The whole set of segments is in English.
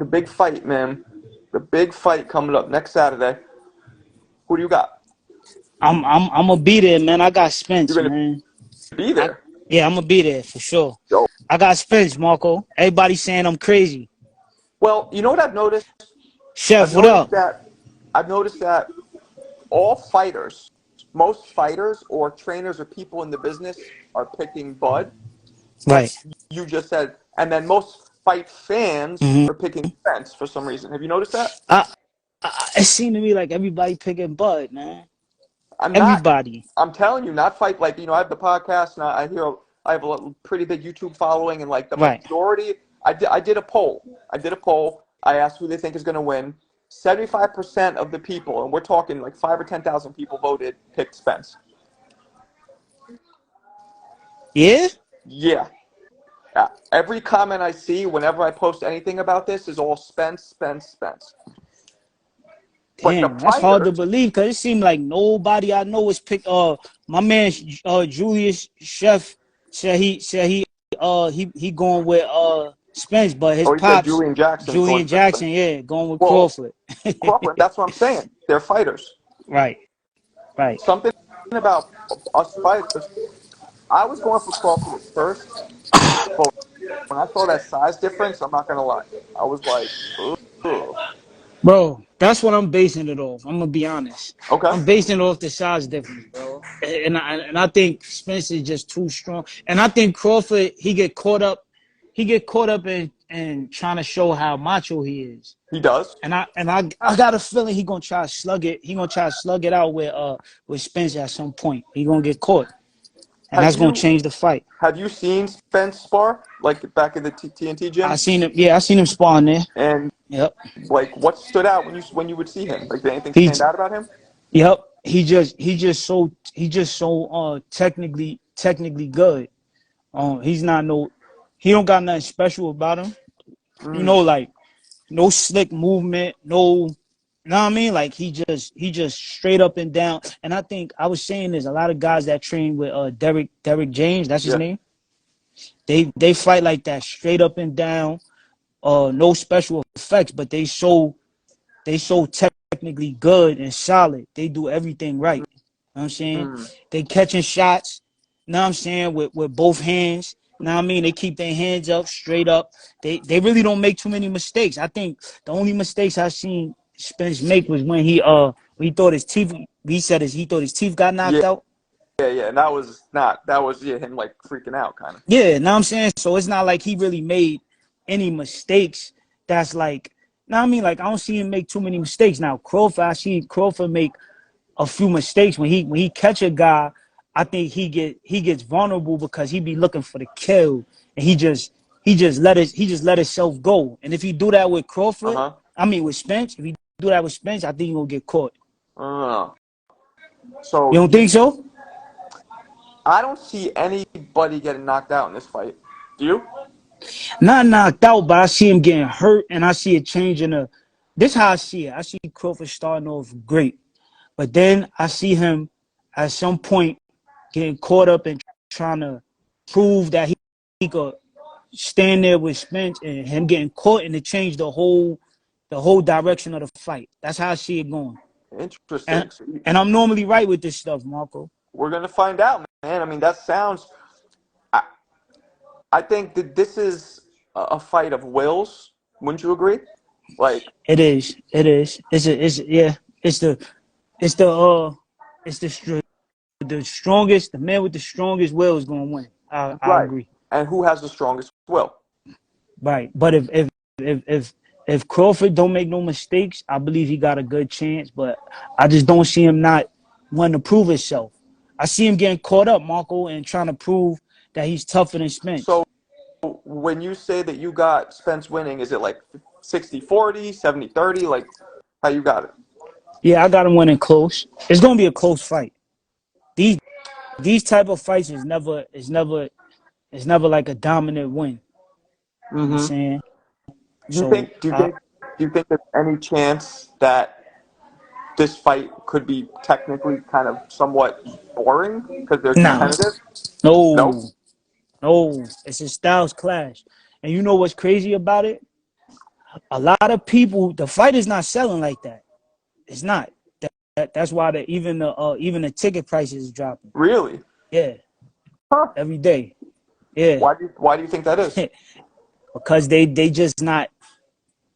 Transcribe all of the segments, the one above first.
the big fight, man. The big fight coming up next Saturday. Who do you got? I'm gonna be there, man. I got Spence, You're gonna man. be there. Yeah, I'm gonna be there for sure. Yo. I got Spence, Marco. Everybody saying I'm crazy. Well, you know what I've noticed? Chef, I've what noticed up? that I've noticed that all fighters, most fighters or trainers or people in the business are picking Bud, like Right. you just said, and then most fight fans hmm are picking Spence for some reason. Have you noticed that? I, it seemed to me like everybody picking Bud, man. I'm not. Everybody. I'm telling you, not fight. Like I have the podcast, and I have a pretty big YouTube following, and like the Right. majority, I did a poll. I asked who they think is going to win. 75% of the people, and we're talking like 5 or 10,000 people voted, picked Spence. Yeah. Yeah. Every comment I see whenever I post anything about this is all Spence, Spence, Spence. But the Damn, that's hard to fighters, believe because it seemed like nobody I know was picked. My man, Julius Chef said he going with Spence, but his oh, he said pops, Julian Jackson's going Julian for Spence. Jackson, yeah, going with Well, Crawford. Crawford, that's what I'm saying. They're fighters. Right, right. Something about us fighters. I was going for Crawford at first, but when I saw that size difference, I'm not gonna lie. I was like, ooh. Bro, that's what I'm basing it off. I'm gonna be honest. Okay. I'm basing it off the size difference, bro. And I think Spence is just too strong. And I think Crawford, he get caught up in trying to show how macho he is. He does. I got a feeling he gonna try to slug it. He gonna try to slug it out with Spence at some point. He gonna get caught, and Have that's gonna you change the fight. have you seen Spence spar like back in the TNT gym? I seen him. Yeah, I seen him spawn there. And Yep. like, what stood out when you would see him? Like, did anything He. stand out about him? Yep. He just so technically good. He's not no. He don't got nothing special about him. You Mm. know, like no slick movement, no. You know what I mean? Like he just straight up and down. And I think I was saying there's a lot of guys that train with Derek James, that's his Yeah. name. They fight like that, straight up and down, no special effects, but they so technically good and solid. They do everything right. You know what I'm saying? Mm. They catching shots, you know what I'm saying, with both hands. You know what I mean? They keep their hands up, straight up. They really don't make too many mistakes. I think the only mistakes I seen Spence make was when he thought his teeth he thought his teeth got knocked Yeah. out. Yeah. And that was him like freaking out kind of. Yeah, you know what I'm saying? So it's not like he really made any mistakes that's like, you know what I mean? Like I don't see him make too many mistakes. Now Crawford, I see Crawford make a few mistakes when he catch a guy. I think he gets vulnerable because he be looking for the kill, and he just let himself go. And if he do that with Crawford, Uh-huh. I mean with Spence, if he do that with Spence, I think he gonna get caught. Uh, You so don't think so? I don't see anybody getting knocked out in this fight. Do you? Not knocked out, but I see him getting hurt, and I see it changing. This how I see it. I see Crawford starting off great, but then I see him at some point getting caught up and trying to prove that he could stand there with Spence, and him getting caught, and it changed the whole direction of the fight. That's how I see it going. Interesting. And and I'm normally right with this stuff, Marco. We're gonna find out, man. I mean, that sounds. I, I think that this is a fight of wills. Wouldn't you agree? Like, It is. It is. It's yeah. It's the it's the it's the strongest. The man with the strongest will is gonna win. I right. agree. And who has the strongest will? Right. But if Crawford don't make no mistakes, I believe he got a good chance. But I just don't see him not wanting to prove himself. I see him getting caught up, Marco, and trying to prove that he's tougher than Spence. So when you say that you got Spence winning, is it like 60-40, 70-30? Like, how you got it? Yeah, I got him winning close. It's gonna be a close fight. These type of fights is never like a dominant win. You know what I'm Mm-hmm. saying? Do you So think? Do you think there's any chance that this fight could be technically kind of somewhat boring because they're nah, competitive? No. no, it's a styles clash. And you know what's crazy about it? A lot of people, the fight is not selling like that. It's not. That's why even the ticket prices is dropping. Really? Yeah, Huh? every day. Yeah, Why do you think that is? because they just not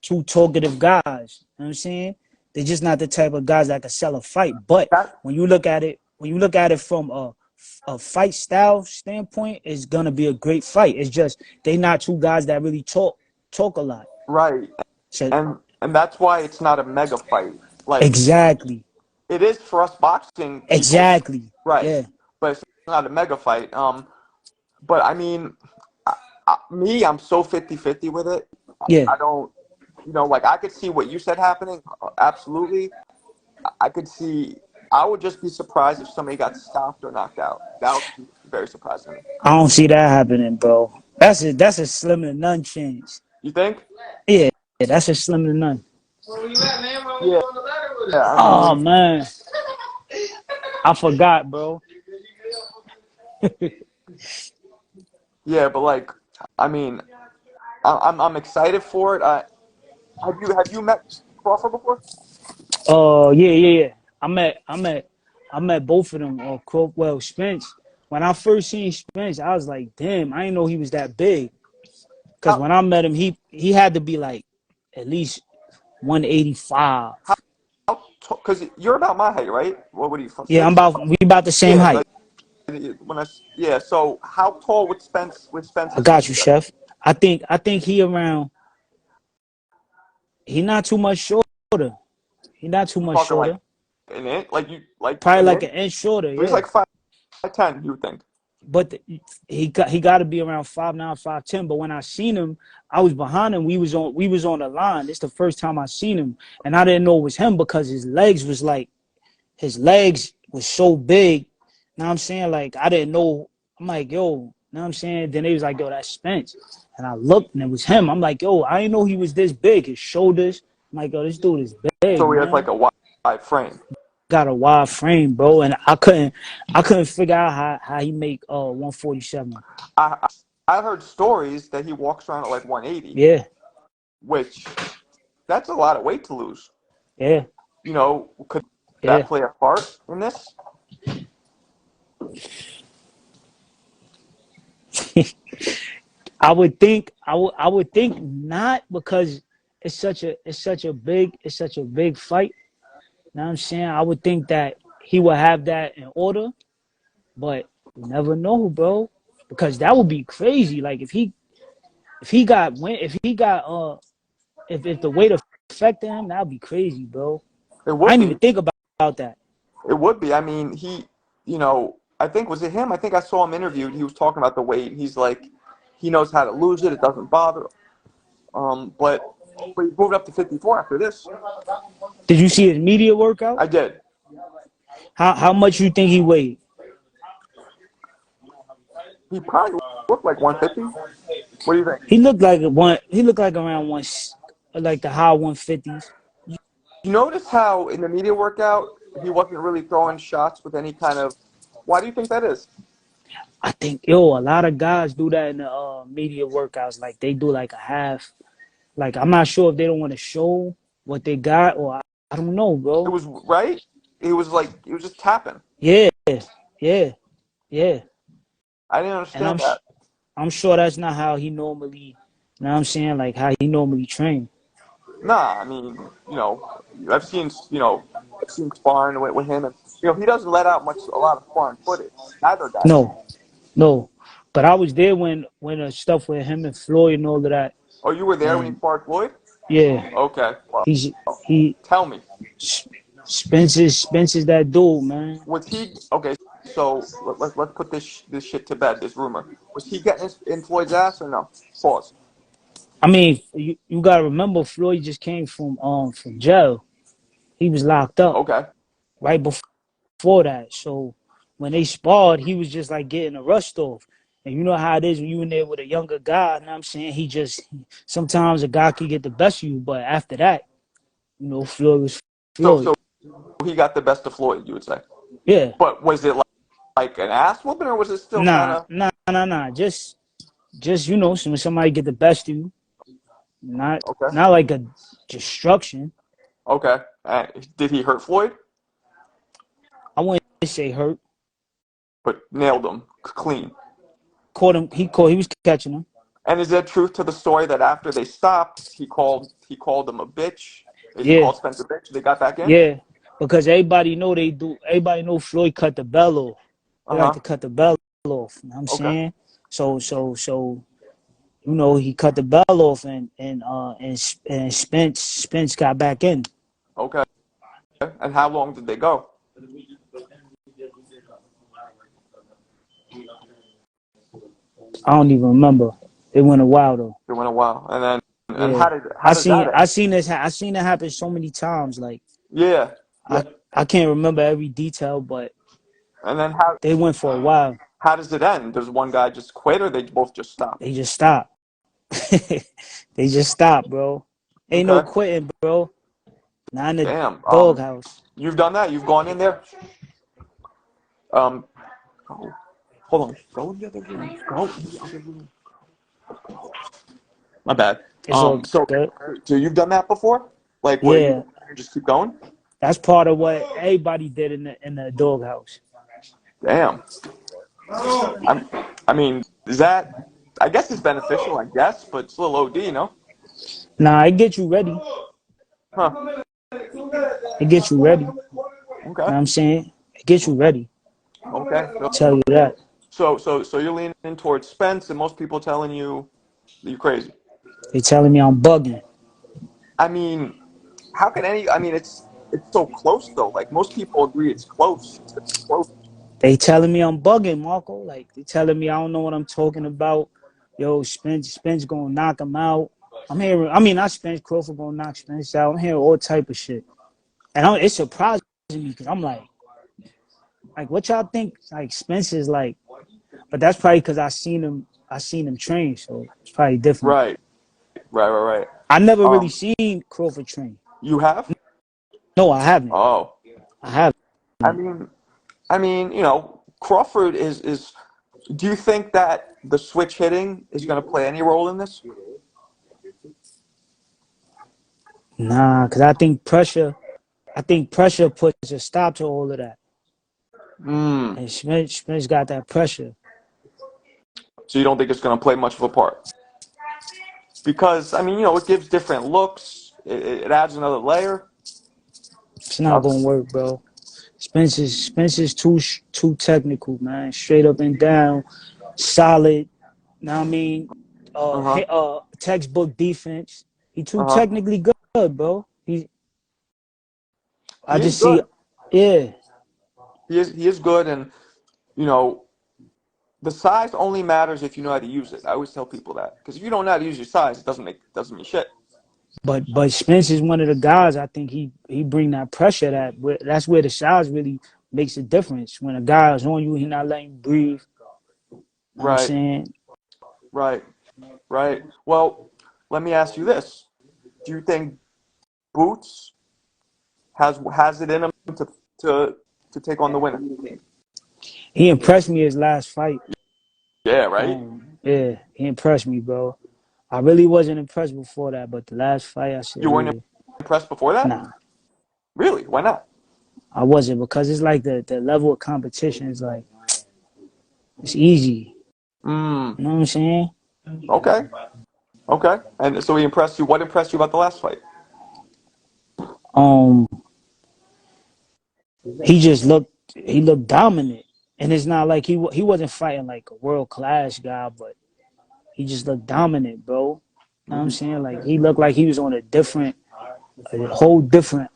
two talkative guys. You know what I'm saying? They're just not the type of guys that can sell a fight. But That when you look at it from a fight style standpoint, it's gonna be a great fight. It's just they not two guys that really talk a lot. right, So and that's why it's not a mega fight. Like exactly, it is for us boxing people, exactly. right? Yeah, But it's not a mega fight. But I mean, I'm so 50-50 with it. yeah. I don't, like I could see what you said happening. Absolutely, I could see. I would just be surprised if somebody got stopped or knocked out. That would be very surprising to me. I don't see that happening, bro. That's a slim to none chance. You think? Yeah, that's a slim to none. Yeah. I Oh mean, man, I forgot, bro. yeah, but like, I mean, I'm excited for it. Have you met Crawford before? Oh yeah. I met both of them. Well, Spence. When I first seen Spence, I was like, damn, I didn't know he was that big. Cause How when I met him, he had to be like at least 185. how because you're about my height, right? What would you Yeah, six? we about the same Yeah, like height. yeah. So how tall would Spence I is got you, chef. I think he not too much shorter. He not too much talking like shorter. an inch, like Probably an like inch. an inch shorter, So he's yeah. like 5'10", you would think. But he got to be around 5'9", 5'10". But when I seen him, I was behind him. We was on the line. It's the first time I seen him, and I didn't know it was him because his legs was so big. Know what I'm saying? Like I didn't know. I'm like, yo, know what I'm saying? Then they was like, yo, that's Spence. And I looked and it was him. I'm like, yo, I didn't know he was this big. His shoulders. I'm like, yo, this dude is big, So he has like man. a wide frame. Got a wide frame, bro. And I couldn't figure out how he make 147. I I heard stories that he walks around at like 180, Yeah, which that's a lot of weight to lose. yeah, Could that yeah. play a part in this? I would think not because it's such a big fight. Know what I'm saying? I would think that he would have that in order, but you never know, bro. Because that would be crazy. Like if the weight affected him, that'd be crazy, bro. It I would didn't even be. think about that. It would be. I mean, I think was it him? I think I saw him interviewed. He was talking about the weight. He's like, he knows how to lose it. It doesn't bother. But he moved up to 54 after this. Did you see his media workout? I did. How much you think he weighed? He probably looked like 150. What do you think? He looked like around like the high 150s. You notice how in the media workout he wasn't really throwing shots with any kind of. Why do you think that is? I think a lot of guys do that in the media workouts. Like they do like a half. Like I'm not sure if they don't want to show what they got or I don't know, It bro. was right. He was just tapping. Yeah, yeah, yeah. I didn't And understand that. I'm sure that's not how he normally. You know what I'm saying? Like how he normally train. Nah, I mean, I've seen, I've seen sparring with him, and he doesn't let out a lot of sparring footage. Neither guy. No, no. But I was there when the stuff with him and Floyd and all of that. Oh, you were there when he And sparred Floyd? yeah, Okay, well, he's he tell me, Spence is that dude, man. was he okay? So let's put this shit to bed. This rumor, was he getting in Floyd's ass or no? Pause. I mean, you gotta remember Floyd just came from jail. He was locked up Okay, right before that. So when they sparred, he was just like getting a rust off. And you know how it is when you in there with a younger guy, you know what I'm saying? Sometimes a guy can get the best of you, but after that, Floyd was so Floyd. he got the best of Floyd, you would say. Yeah. But was it like an ass whooping, or was it still kind Nah, of? nah, nah, nah. Just when somebody get the best of you, Not Okay. not like a destruction. Okay. Did he hurt Floyd? I wouldn't say hurt. But nailed him clean. Caught him. He was catching him. And is there truth to the story that after they stopped, he called them a bitch? He Yeah, called Spence a bitch. They got back in. yeah. Because everybody know they do. Everybody know Floyd cut the bell off. Uh They like huh. to cut the bell off. You know what I'm Okay. saying? So he cut the bell off, and Spence got back in. Okay. And how long did they go? I don't even remember. It went a while though. It went a while. And Yeah, how did that end? I seen it happen so many times. Like Yeah. Yeah. I can't remember every detail, but And then how they went for a while. how does it end? Does one guy just quit or they both just stop? They just stopped. They just stopped, bro. Ain't no Okay. quitting, bro. Not in the Damn. doghouse. You've done that? You've gone in there? Um oh, hold on. Go in the other room. Go in the other room. My bad. It's all So good. so you've done that before? Like where you Yeah, go in and just keep going? that's part of what everybody did in the doghouse. Damn. I'm, I mean, is that? I guess it's beneficial. I guess, but it's a little OD, no? Nah, it gets you ready. Huh? It gets you ready. You know Okay. what I'm saying? It gets you ready. Okay. I'll tell you that. So you're leaning towards Spence, and most people telling you you're crazy. They telling me I'm bugging. I mean, how can any? I mean, it's so close though. Like most people agree, it's close. It's close. They telling me I'm bugging, Marco. Like they telling me I don't know what I'm talking about. Yo, Spence gonna knock him out. I'm hearing. I mean, not Spence. Crawford gonna knock Spence out. I'm hearing all type of shit, and it's surprising me because I'm like, what y'all think? Like Spence is like, but that's probably because I seen him. I seen him train, so it's probably different. Right. Right. I never really Um, seen Crawford train. you have? No, I haven't. Oh, I haven't. I mean, Crawford is. Do you think that the switch hitting is going to play any role in this? Nah, because I think pressure. I think pressure puts a stop to all of that. Hmm. And Spence got that pressure. So you don't think it's going to play much of a part? Because I mean, it gives different looks. It adds another layer. It's not gonna work, bro. Spence is too technical, man. Straight up and down, solid. Now I mean, Uh huh. textbook defense. He too Uh huh. technically good, bro. I He is just see, good. yeah. He is good, and you know the size only matters if you know how to use it. I always tell people that because if you don't know how to use your size, it doesn't mean shit. But Spence is one of the guys. I think he bring that pressure. That's where the size really makes a difference. When a guy is on you, he not letting you breathe. You know what I'm Right. saying? Right. Right. Well, let me ask you this: do you think Boots has it in him to to take on the winner? He impressed me his last fight. Yeah. Right. Yeah, he impressed me, bro. I really wasn't impressed before that, but the last fight, I said, You weren't yeah, impressed before that? nah, Really? Why not? I wasn't because it's like the level of competition is like it's easy. Hmm. You know what I'm saying? Okay. Okay. And so he impressed you. What impressed you about the last fight? Um, he looked dominant, and it's not like he wasn't fighting like a world class guy, but he just looked dominant, bro. You know what I'm Hmm. saying? Like he looked like he was on a whole different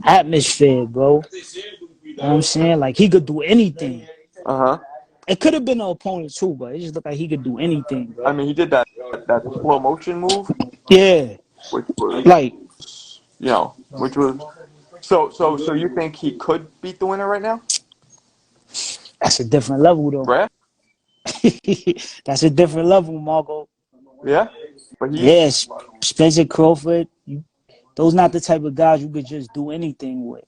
atmosphere, bro. You know what I'm saying? Like he could do anything. Uh huh. It could have been an opponent too, but it just looked like he could do anything, I bro. mean, he did that slow motion move, Yeah, which was like which was so you think he could beat the winner right now? that's a different level, though. Right? That's a different level, Marco. Yeah. But he's Yes, Spencer Crawford. Those not the type of guys you could just do anything with.